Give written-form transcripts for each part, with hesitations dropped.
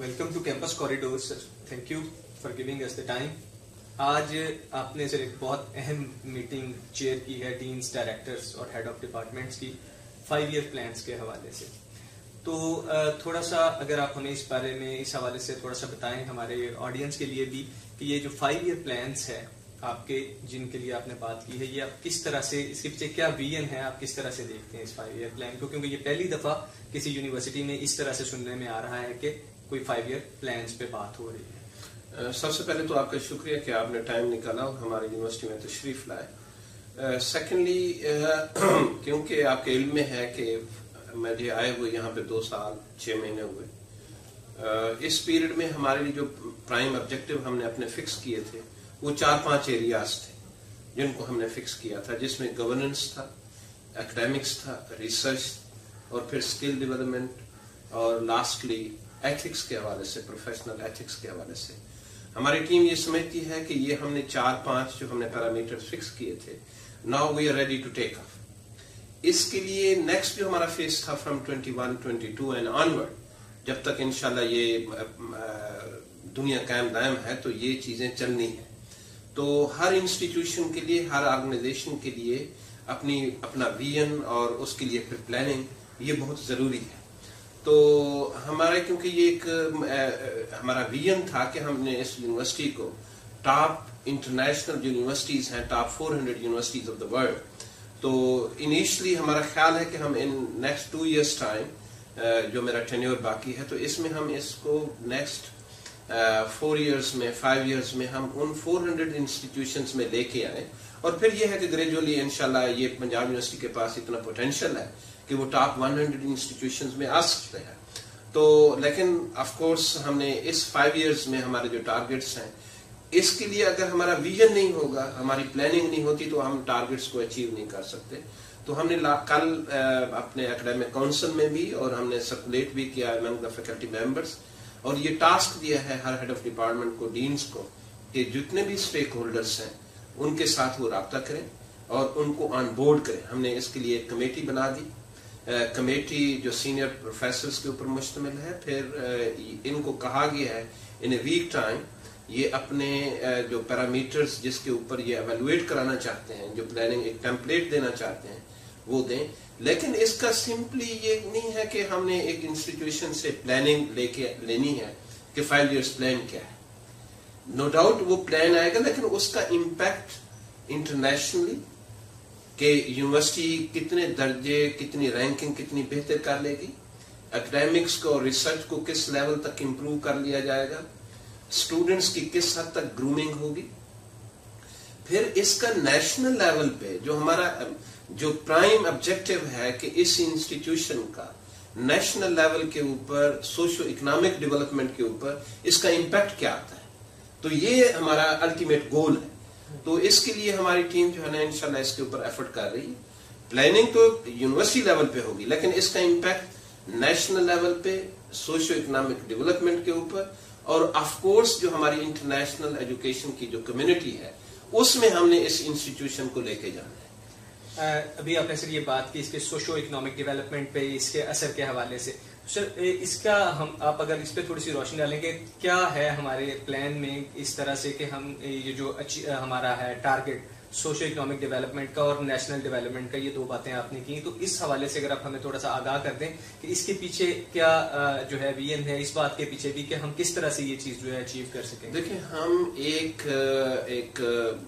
Welcome to Campus Corridors. Thank you for giving us the time. آج آپ نے سر ایک بہت اہم میٹنگ چیئر کی ہے ڈینس، ڈائریکٹرز اور ہیڈ آف ڈپارٹمنٹس کی 5 ایئر پلانس کے حوالے سے. تو تھوڑا سا اگر آپ ہمیں اس بارے میں اس حوالے سے تھوڑا سا بتائیں ہمارے آڈینس کے لیے بھی کہ یہ جو 5 ایئر پلانس ہے آپ کے جن کے لیے آپ نے بات کی ہے، یہ آپ کس طرح سے اس کے پیچھے کیا ویژن ہے، آپ کس طرح سے دیکھتے ہیں اس 5 ایئر پلان کو، کیونکہ یہ پہلی دفعہ کسی یونیورسٹی میں اس طرح سے سننے میں آ رہا ہے کہ کوئی 5 ایئر پلانس پہ بات ہو رہی ہے. سب سے پہلے تو آپ کا شکریہ کہ آپ نے ٹائم نکالا اور ہماری یونیورسٹی میں تشریف لائے. سیکنڈلی کیونکہ آپ کے علم میں ہے کہ مجھے آئے ہوئے یہاں پہ 2 سال 6 مہینے ہوئے. اس پیریڈ میں ہمارے لیے جو پرائم آبجیکٹو ہم نے اپنے فکس کیے تھے وہ 4-5 ایریاز تھے جن کو ہم نے فکس کیا تھا، جس میں گورننس تھا، اکیڈیمکس تھا، ریسرچ اور پھر اسکل ڈیولپمنٹ اور لاسٹلی ایتھکس کے حوالے سے، پروفیشنل ایتھکس کے حوالے سے. ہماری ٹیم یہ سمجھتی ہے کہ یہ ہم نے 4-5 جو ہم نے پیرامیٹر فکس کیے تھے، now we are ready to take off. اس کے لیے نیکسٹ جو ہمارا فیز تھا فرام 21-22 اینڈ آنورڈ، جب تک انشاءاللہ یہ دنیا قائم دائم ہے تو یہ چیزیں چلنی ہیں. تو ہر انسٹیٹیوشن کے لیے، ہر آرگنائزیشن کے لیے اپنا ویژن اور اس کے لیے پھر پلاننگ یہ بہت ضروری ہے. تو ہمارا کیونکہ یہ ایک ہمارا ویژن تھا کہ ہم نے اس یونیورسٹی کو ٹاپ انٹرنیشنل یونیورسٹیز ہیں، top 400 universities of the world. تو انیشلی ہمارا خیال ہے کہ ہم ان نیکسٹ 2 ایئرس ٹائم جو میرا ٹینیور باقی ہے تو اس میں ہم اس کو نیکسٹ 4 ایئرس میں 5 ایئرس میں ہم ان 400 انسٹیٹیوشنس میں لے کے آئیں. اور پھر یہ ہے کہ گریجولی انشاءاللہ یہ پنجاب یونیورسٹی کے پاس اتنا پوٹینشیل ہے کہ وہ ٹاپ 100 انسٹیٹیوشنز میں آ سکتے ہیں. تو لیکن آف کورس ہم نے اس 5 ایئرز میں ہمارے جو ٹارگٹس ہیں اس کے لیے اگر ہمارا ویژن نہیں ہوگا، ہماری پلاننگ نہیں ہوتی تو ہم ٹارگٹس کو اچیو نہیں کر سکتے. تو ہم نے کل اپنے اکیڈمک کونسل میں بھی اور ہم نے سرکولیٹ بھی کیا امنگ دا فیکلٹی ممبرس، اور یہ ٹاسک دیا ہے ہر ہیڈ آف ڈپارٹمنٹ کو، ڈینس کو، کہ جتنے بھی اسٹیک ہولڈرس ہیں ان کے ساتھ وہ رابطہ کریں اور ان کو آن بورڈ کریں. ہم نے اس کے لیے ایک کمیٹی بنا دی. کمیٹی جو سینئر پروفیسرز کے اوپر مشتمل ہے. پھر ان کو کہا گیا ہے ان اے ویک ٹائم یہ اپنے جو پیرامیٹرز جس کے اوپر یہ ایویلویٹ کرانا چاہتے ہیں، جو پلاننگ ایک ٹیمپلیٹ دینا چاہتے ہیں وہ دیں. لیکن اس کا سمپلی یہ نہیں ہے کہ ہم نے ایک انسٹیٹیوشن سے پلاننگ لے کے لینی ہے کہ 5 ایئرس پلان کیا ہے. نو ڈاؤٹ وہ پلان آئے گا، لیکن اس کا امپیکٹ انٹرنیشنلی کہ یونیورسٹی کتنے درجے، کتنی رینکنگ کتنی بہتر کر لے گی، اکیڈیمکس کو اور ریسرچ کو کس لیول تک امپروو کر لیا جائے گا، اسٹوڈنٹس کی کس حد تک گرومنگ ہوگی. پھر اس کا نیشنل لیول پہ جو ہمارا جو پرائم آبجیکٹو ہے کہ اس انسٹیٹیوشن کا نیشنل لیول کے اوپر سوشو اکنامک ڈیولپمنٹ کے اوپر اس کا امپیکٹ کیا آتا ہے. تو یہ ہمارا الٹیمیٹ گول ہے. تو اس کے لیے ہماری ٹیم جو ہے نا انشاءاللہ اس کے اوپر ایفرٹ کر رہی ہے. پلاننگ تو یونیورسٹی لیول پہ ہوگی، لیکن اس کا امپیکٹ نیشنل لیول پہ سوشو اکنامک ڈیولپمنٹ کے اوپر، اور آف کورس جو ہماری انٹرنیشنل ایجوکیشن کی جو کمیونٹی ہے اس میں ہم نے اس انسٹیٹیوشن کو لے کے جانا ہے. ابھی آپ نے سر یہ بات کی اس کے سوشو اکنامک ڈیولپمنٹ پہ اس کے اثر کے حوالے سے. سر اس کا آپ اگر اس پہ تھوڑی سی روشنی ڈالیں کہ کیا ہے ہمارے پلان میں اس طرح سے کہ ہم یہ جو ہمارا ہے ٹارگٹ سوشو اکنامک ڈیولپمنٹ کا اور نیشنل ڈیولپمنٹ کا، یہ 2 باتیں آپ نے کی، تو اس حوالے سے اگر آپ ہمیں تھوڑا سا آگاہ کر دیں کہ اس کے پیچھے کیا جو ہے ویژن ہے، اس بات کے پیچھے بھی کہ ہم کس طرح سے یہ چیز جو ہے اچیو کر سکیں. دیکھیں ہم ایک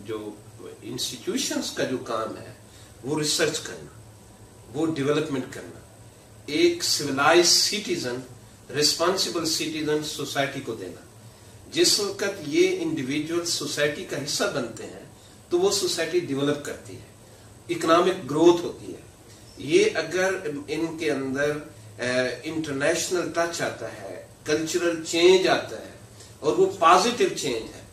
جو انسٹیٹیوشنز کا جو کام ہے وہ ریسرچ کرنا، وہ ڈیولپمنٹ کرنا، ایک civilise citizen, responsible citizen society کو دینا. جس وقت یہ انڈیویجول سوسائٹی کا حصہ بنتے ہیں تو وہ سوسائٹی ڈیولپ کرتی ہے، اکنامک گروتھ ہوتی ہے. یہ اگر ان کے اندر انٹرنیشنل ٹچ آتا ہے، کلچرل چینج آتا ہے، اور وہ پازیٹیو چینج ہے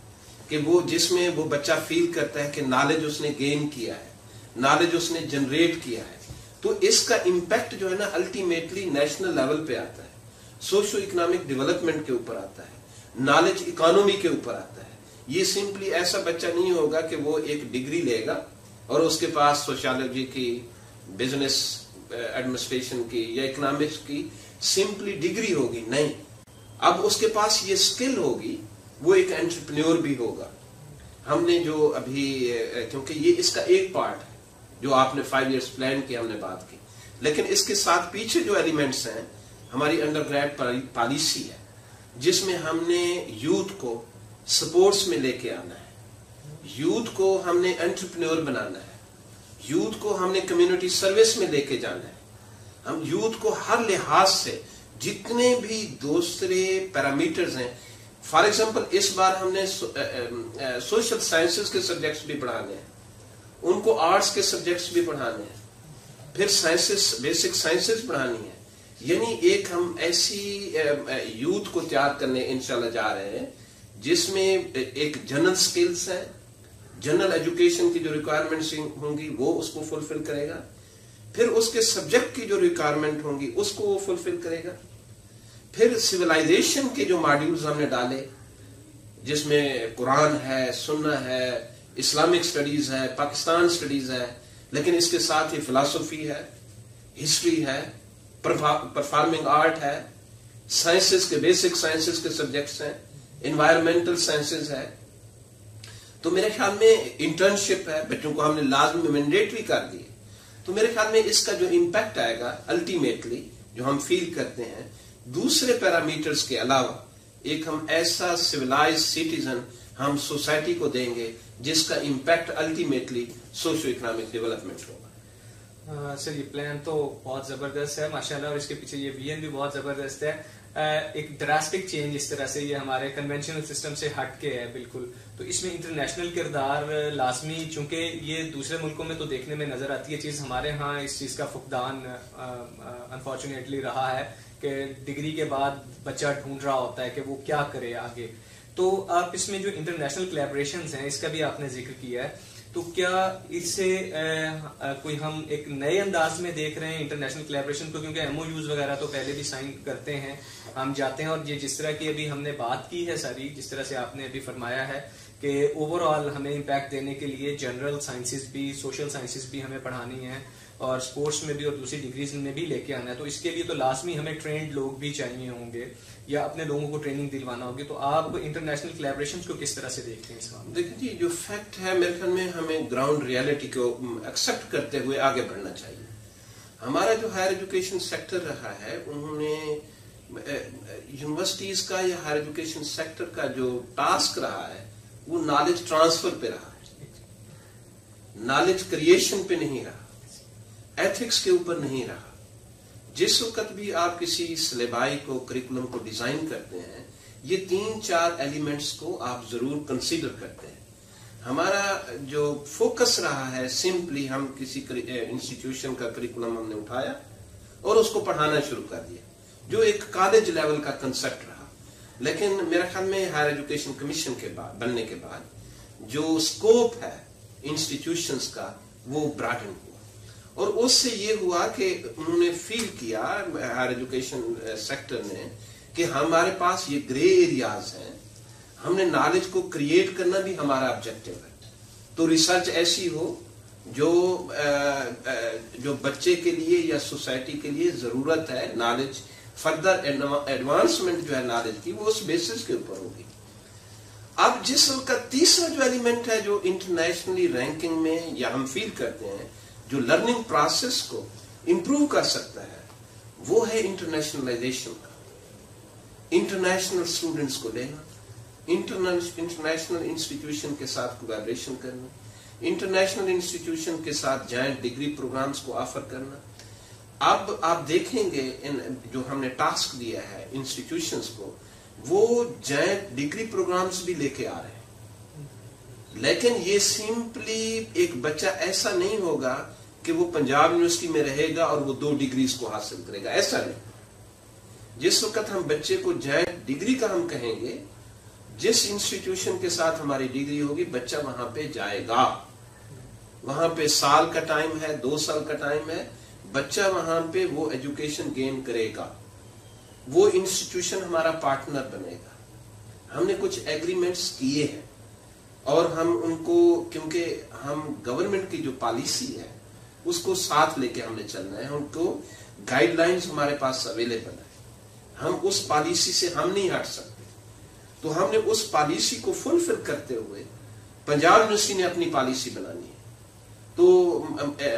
کہ وہ جس میں وہ بچہ فیل کرتا ہے کہ نالج اس نے گین کیا ہے، نالج اس نے جنریٹ کیا ہے، تو اس کا امپیکٹ جو ہے نا الٹیمیٹلی نیشنل لیول پہ آتا ہے، سوشو اکنامک ڈیولپمنٹ کے اوپر آتا ہے، نالج اکانومی کے اوپر آتا ہے. یہ سمپلی ایسا بچہ نہیں ہوگا کہ وہ ایک ڈگری لے گا اور اس کے پاس سوشیالوجی کی، بزنس ایڈمنسٹریشن کی یا اکنامکس کی سمپلی ڈگری ہوگی. نہیں، اب اس کے پاس یہ اسکل ہوگی, وہ ایک انٹرپرینور بھی ہوگا. ہم نے جو ابھی, کیونکہ یہ اس کا ایک پارٹ ہے جو آپ نے 5 ایئرس پلان کی ہم نے بات کی, لیکن اس کے ساتھ پیچھے جو ایلیمنٹس ہیں, ہماری انڈر گریڈ پالیسی ہے جس میں ہم نے یوتھ کو سپورٹس میں لے کے آنا ہے, یوتھ کو ہم نے انٹرپرینور بنانا ہے, یوتھ کو ہم نے کمیونٹی سروس میں لے کے جانا ہے. ہم یوتھ کو ہر لحاظ سے جتنے بھی دوسرے پیرامیٹرز ہیں, فار ایگزامپل اس بار ہم نے سوشل سائنسز کے سبجیکٹس بھی پڑھانے ہیں, ان کو آرٹس کے سبجیکٹس بھی پڑھانے ہیں, پھر سائنسز, بیسک سائنسز پڑھانی ہے. یعنی ایک ہم ایسی یوتھ کو تیار کرنے انشاءاللہ جا رہے ہیں جس میں ایک جنرل سکلز ہیں, جنرل ایجوکیشن کی جو ریکوائرمنٹس ہوں گی وہ اس کو فلفل کرے گا, پھر اس کے سبجیکٹ کی جو ریکوائرمنٹ ہوں گی اس کو وہ فلفل کرے گا, پھر سویلائزیشن کے جو ماڈیولز ہم نے ڈالے جس میں قرآن ہے, سنہ ہے, اسلامک سٹڈیز ہے, پاکستان سٹڈیز ہے, لیکن اس کے ساتھ ہی فلسفی ہے, ہسٹری ہے, پرفارمنگ آرٹ ہے, سائنسز کے بیسک سائنسز کے سبجیکٹس ہیں, انوائرمنٹل سائنسز ہے. تو میرے خیال میں انٹرنشپ ہے, بچوں کو ہم نے لازمی مینڈیٹری کر دی. تو میرے خیال میں اس کا جو امپیکٹ آئے گا الٹیمیٹلی جو ہم فیل کرتے ہیں دوسرے پیرامیٹرز کے علاوہ, ایک ہم ایسا سویلائز سٹیزن ہم سوسائٹی کو دیں گے جس کا impact ultimately socio economic development ہوگا. سر یہ پلان تو بہت زبردست ہے ماشاءاللہ, اور اس کے پیچھے یہ ویژن بھی بہت زبردست ہے. ایک ڈراسٹک چینج اس طرح سے, یہ ہمارے کنونشنل سسٹم سے ہٹ کے ہے بالکل. تو اس میں انٹرنیشنل کردار لازمی, چونکہ یہ دوسرے ملکوں میں تو دیکھنے میں نظر آتی ہے چیز, ہمارے ہاں اس چیز کا فقدان انفارچونیٹلی رہا ہے کہ ڈگری کے بعد بچہ ڈھونڈ رہا ہوتا ہے کہ وہ کیا کرے آگے. تو آپ اس میں جو انٹرنیشنل کولیبریشنز ہیں اس کا بھی آپ نے ذکر کیا ہے, تو کیا اس سے کوئی ہم ایک نئے انداز میں دیکھ رہے ہیں انٹرنیشنل کولیبریشن کو, کیونکہ ایم او یوز وغیرہ تو پہلے بھی سائن کرتے ہیں, ہم جاتے ہیں, اور یہ جس طرح کی ابھی ہم نے بات کی ہے ساری, جس طرح سے آپ نے ابھی فرمایا ہے کہ اوور آل ہمیں امپیکٹ دینے کے لیے جنرل سائنسز بھی, سوشل سائنسز بھی ہمیں پڑھانی ہیں, اور اسپورٹس میں بھی اور دوسری ڈگریز میں بھی لے کے آنا ہے. تو اس کے لیے تو لازمی ہمیں ٹرینڈ لوگ بھی چاہیے ہوں گے یا اپنے لوگوں کو ٹریننگ دلوانا ہوگی. تو آپ انٹرنیشنل کولیبریشنز کو کس طرح سے دیکھتے ہیں اس وقت؟ دیکھیں جی, جو فیکٹ ہے میرے خیال میں ہمیں گراؤنڈ ریالٹی کو ایکسپٹ کرتے ہوئے آگے بڑھنا چاہیے. ہمارا جو ہائر ایجوکیشن سیکٹر رہا ہے, انہوں نے یونیورسٹیز کا یا ہائر ایجوکیشن سیکٹر کا جو ٹاسک رہا ہے وہ نالج ٹرانسفر پہ رہا ہے, نالج کریشن پہ نہیں رہا, ایتھکس کے اوپر نہیں رہا. جس وقت بھی آپ کسی سلیبائی کو, کریکولم کو ڈیزائن کرتے ہیں, یہ 3-4 ایلیمنٹس کو آپ ضرور کنسیڈر کرتے ہیں. ہمارا جو فوکس رہا ہے سمپلی ہم کسی انسٹیٹیوشن کا کریکولم ہم نے اٹھایا اور اس کو پڑھانا شروع کر دیا, جو ایک کالج لیول کا کنسپٹ رہا. لیکن میرا خیال میں ہائر ایجوکیشن کمیشن کے بعد بننے کے بعد جو اسکوپ ہے انسٹیٹیوشنز کا وہ براڈن ہوا, اور اس سے یہ ہوا کہ انہوں نے فیل کیا ہائر ایجوکیشن سیکٹر نے کہ ہمارے پاس یہ گرے ایریاز ہیں, ہم نے نالج کو کریٹ کرنا بھی ہمارا آبجیکٹو ہے. تو ریسرچ ایسی ہو جو بچے کے لیے یا سوسائٹی کے لیے ضرورت ہے, نالج فردر ایڈوانسمنٹ جو ہے نالج کی, وہ اس بیسس کے اوپر ہوگی. اب جس کا تیسرا جو ایلیمنٹ ہے جو انٹرنیشنلی رینکنگ میں یا ہم فیل کرتے ہیں جو لرننگ پروسیس کو امپروو کر سکتا ہے, وہ ہے انٹرنیشنلائزیشن کا. انٹرنیشنل اسٹوڈنٹس کو لینا, انٹرنیشنل انسٹیٹیوشن کے ساتھ کولیبریشن کرنا, انٹرنیشنل انسٹیٹیوشن کے ساتھ جوائنٹ ڈگری پروگرامز کو آفر کرنا. اب آپ دیکھیں گے جو ہم نے ٹاسک دیا ہے انسٹیٹیوشنز کو, وہ جوائنٹ ڈگری پروگرامز بھی لے کے آ رہے ہیں. لیکن یہ سمپلی ایک بچہ ایسا نہیں ہوگا کہ وہ پنجاب یونیورسٹی میں رہے گا اور وہ 2 ڈگریز کو حاصل کرے گا, ایسا نہیں. جس وقت ہم بچے کو جوائنٹ ڈگری کا ہم کہیں گے, جس انسٹیٹیوشن کے ساتھ ہماری ڈگری ہوگی بچہ وہاں پہ جائے گا. وہاں پہ سال کا ٹائم ہے, 2 سال کا ٹائم ہے, بچہ وہاں پہ وہ ایجوکیشن گین کرے گا. وہ انسٹیٹیوشن ہمارا پارٹنر بنے گا. ہم نے کچھ ایگریمنٹس کیے ہیں اور ہم ان کو, کیونکہ ہم گورنمنٹ کی جو پالیسی ہے اس کو ساتھ لے کے ہم نے چلنا ہے, ان کو گائیڈ لائنز ہمارے پاس اویلیبل ہے. ہم اس پالیسی سے ہم نہیں ہٹ سکتے. تو ہم نے اس پالیسی کو فلفل کرتے ہوئے پنجاب یونیورسٹی نے اپنی پالیسی بنانی ہے. تو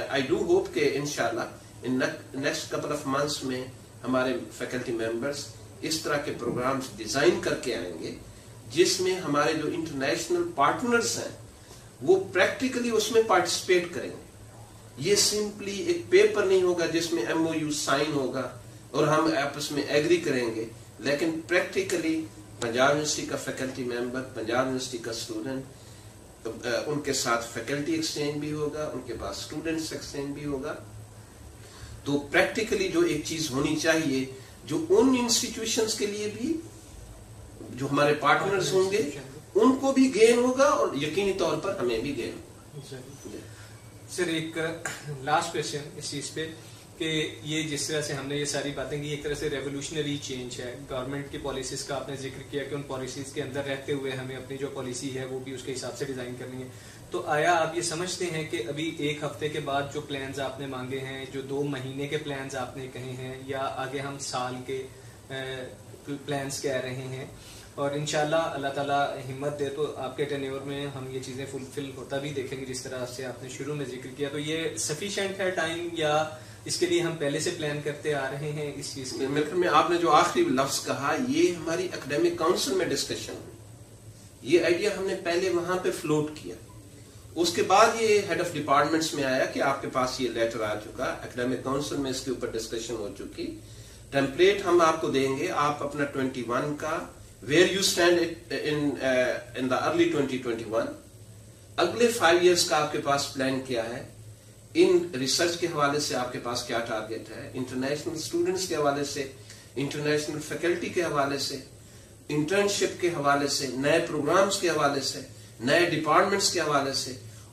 آئی ڈو ہوپ کہ انشاءاللہ in next couple of months میں ہمارے فیکلٹی ممبرس اس طرح کے پروگرامز ڈیزائن کر کے آئیں گے جس میں ہمارے جو انٹرنیشنل پارٹنرز ہیں وہ پریکٹیکلی اس میں پارٹیسپیٹ کریں گے. یہ سمپلی ایک پیپر نہیں ہوگا جس میں MOU سائن ہوگا اور ہم آپس میں ایگری کریں گے, لیکن پریکٹیکلی پنجاب یونیورسٹی کا فیکلٹی ممبر, پنجاب یونیورسٹی کا اسٹوڈنٹ, ان کے ساتھ فیکلٹی ایکسچینج بھی ہوگا, ان کے پاس اسٹوڈنٹس ایکسچینج بھی ہوگا. تو پریکٹیکلی جو ایک چیز ہونی چاہیے جو ان انسٹیٹیوشنز کے لیے بھی جو ہمارے پارٹنرز ہوں گے ان کو بھی گین ہوگا اور یقینی طور پر ہمیں بھی گین ہوگا. سر ایک لاسٹ کوشچن اس چیز پہ کہ یہ جس طرح سے ہم نے یہ ساری باتیں کی ایک طرح سے ریولوشنری چینج ہے. گورنمنٹ کی پالیسیز کا آپ نے ذکر کیا کہ ان پالیسیز کے اندر رہتے ہوئے ہمیں اپنی جو پالیسی ہے وہ بھی اس کے حساب سے ڈیزائن کرنی ہے. تو آیا آپ یہ سمجھتے ہیں کہ ابھی ایک ہفتے کے بعد جو پلانز آپ نے مانگے ہیں, جو 2 مہینے کے پلانز آپ نے کہے ہیں, یا آگے ہم سال کے پلانز کہہ رہے ہیں, اور انشاءاللہ اللہ تعالیٰ ہمت دے تو آپ کے ٹینیور میں ہم یہ چیزیں فلفل ہوتا بھی دیکھیں گے جس طرح سے آپ نے شروع میں ذکر کیا, تو یہ سفیشینٹ ہے ٹائم یا اس کے لیے ہم پہلے سے پلان کرتے آ رہے ہیں اس چیز کے؟ میرے خیال میں آپ نے جو آخری لفظ کہا یہ ہماری اکیڈیمک کاؤنسل میں ڈسکشن ہوئی, یہ آئیڈیا ہم نے پہلے وہاں پہ فلوٹ کیا, اس کے بعد یہ ہیڈ آف ڈپارٹمنٹس میں آیا کہ آپ کے پاس یہ لیٹر آ چکا, اکیڈیمک کاؤنسل میں اس کے اوپر ڈسکشن ہو چکی, ٹیمپلیٹ ہم آپ کو دیں گے, آپ اپنا 21 کا where you stand in the early 2021 اگلے 5 years کا آپ کے پاس پلان کیا ہے, ان ریسرچ کے حوالے سے آپ کے پاس کیا ٹارگیٹ ہے, انٹرنیشنل اسٹوڈنٹس کے حوالے سے, انٹرنیشنل فیکلٹی کے حوالے سے, انٹرنشپ کے حوالے سے, نئے پروگرامز کے حوالے سے, نئے ڈپارٹمنٹس کے حوالے سے,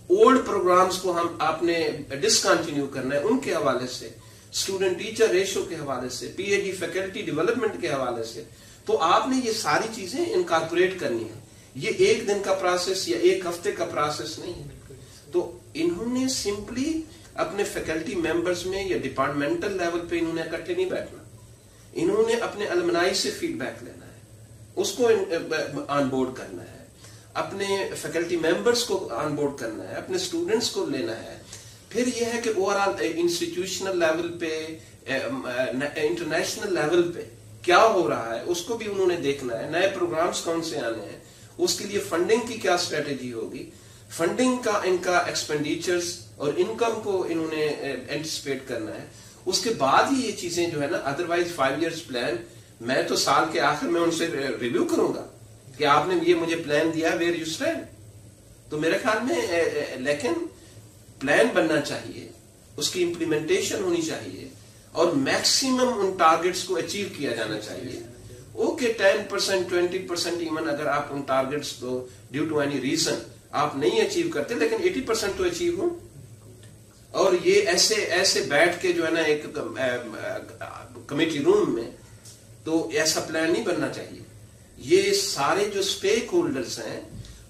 اولڈ پروگرامز کو ہم آپ نے ڈسکنٹینیو کرنا ہے ان کے حوالے سے, اسٹوڈنٹ ٹیچر ریشو کے حوالے سے, PhD فیکلٹی ڈیولپمنٹ کے حوالے سے. تو آپ نے یہ ساری چیزیں انکارپوریٹ کرنی ہے, یہ ایک دن کا پروسیس یا ایک ہفتے کا پروسیس نہیں ہے. تو انہوں نے سمپلی اپنے فیکلٹی ممبرز میں یا ڈپارٹمنٹل لیول پہ انہوں نے اکٹھے نہیں بیٹھنا, انہوں نے اپنے المنائی سے فیڈ بیک لینا ہے, اس کو آن بورڈ کرنا ہے, اپنے فیکلٹی ممبرز کو آن بورڈ کرنا ہے, اپنے اسٹوڈنٹس کو لینا ہے. پھر یہ ہے کہ اوور آل انسٹیٹیوشنل لیول پہ, انٹرنیشنل لیول پہ کیا ہو رہا ہے اس کو بھی انہوں نے دیکھنا ہے, نئے پروگرامز کون سے آنے ہیں, اس کے لیے فنڈنگ کی کیا اسٹریٹجی ہوگی, فنڈنگ کا ان کا ایکسپینڈیچرز اور انکم کو انہوں نے اینٹیسپیٹ کرنا ہے. اس کے بعد ہی یہ چیزیں جو ہے نا, ادروائز 5 years پلان میں تو سال کے آخر میں ان سے ریویو کروں گا کہ آپ نے یہ مجھے پلان دیا, ویئر یو اسٹینڈ. تو میرے خیال میں لیکن پلان بننا چاہیے, اس کی امپلیمنٹیشن ہونی چاہیے, اور میکسیمم ان ٹارگٹس کو اچیو کیا جانا چاہیے. اوکے 10% 20% ایون اگر آپ ان ٹارگٹس کو ڈیو ٹو اینی ریزن آپ نہیں اچیو کرتے, لیکن 80% تو اچیو ہوں. اور یہ ایسے بیٹھ کے جو ہے نا ایک کمیٹی روم میں تو ایسا پلان نہیں بننا چاہیے. یہ سارے جو اسٹیک ہولڈرز ہیں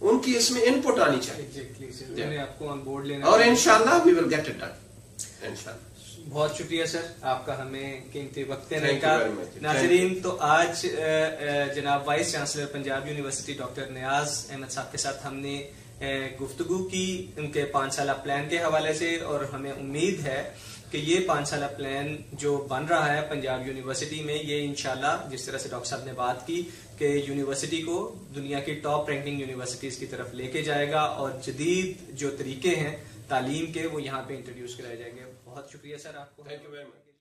ان کی اس میں انپٹ آنی چاہیے, آپ کو آن بورڈ لینا, اور انشاءاللہ وی ول گیٹ اٹ ڈن انشاءاللہ. بہت شکریہ سر آپ کا ہمیں قیمتی وقت دینے کا. ناظرین, تو آج جناب vice chancellor Punjab university doctor Niaz Ahmed صاحب کے ساتھ ہم نے گفتگو کی ان کے 5 سالہ پلان کے حوالے سے, اور ہمیں امید ہے کہ یہ 5 سالہ پلان جو بن رہا ہے پنجاب یونیورسٹی میں, یہ انشاءاللہ جس طرح سے ڈاکٹر صاحب نے بات کی کہ یونیورسٹی کو دنیا کی ٹاپ رینکنگ یونیورسٹیز کی طرف لے کے جائے گا, اور جدید جو طریقے ہیں تعلیم کے وہ یہاں پہ انٹروڈیوس کرائے جائیں گے. بہت شکریہ سر آپ کو. Thank you very much.